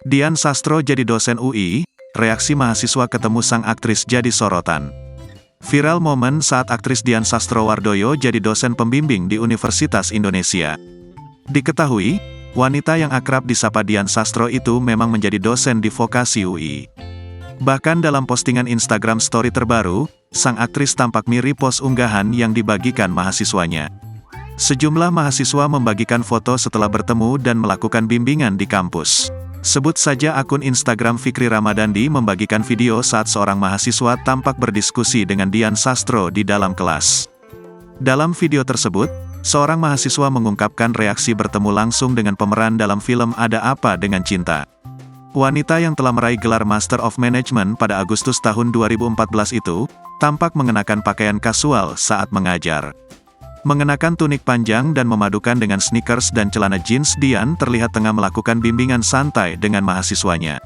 Dian Sastro jadi dosen UI, reaksi mahasiswa ketemu sang aktris jadi sorotan. Viral momen saat aktris Dian Sastrowardoyo jadi dosen pembimbing di Universitas Indonesia. Diketahui, wanita yang akrab disapa Dian Sastro itu memang menjadi dosen di vokasi UI. Bahkan dalam postingan Instagram story terbaru, sang aktris tampak me-repost unggahan yang dibagikan mahasiswanya. Sejumlah mahasiswa membagikan foto setelah bertemu dan melakukan bimbingan di kampus. Sebut saja akun Instagram Fikri Ramadandi membagikan video saat seorang mahasiswa tampak berdiskusi dengan Dian Sastro di dalam kelas. Dalam video tersebut, seorang mahasiswa mengungkapkan reaksi bertemu langsung dengan pemeran dalam film Ada Apa Dengan Cinta. Wanita yang telah meraih gelar Master of Management pada Agustus tahun 2014 itu, tampak mengenakan pakaian kasual saat mengajar. Mengenakan tunik panjang dan memadukan dengan sneakers dan celana jeans, Dian terlihat tengah melakukan bimbingan santai dengan mahasiswanya.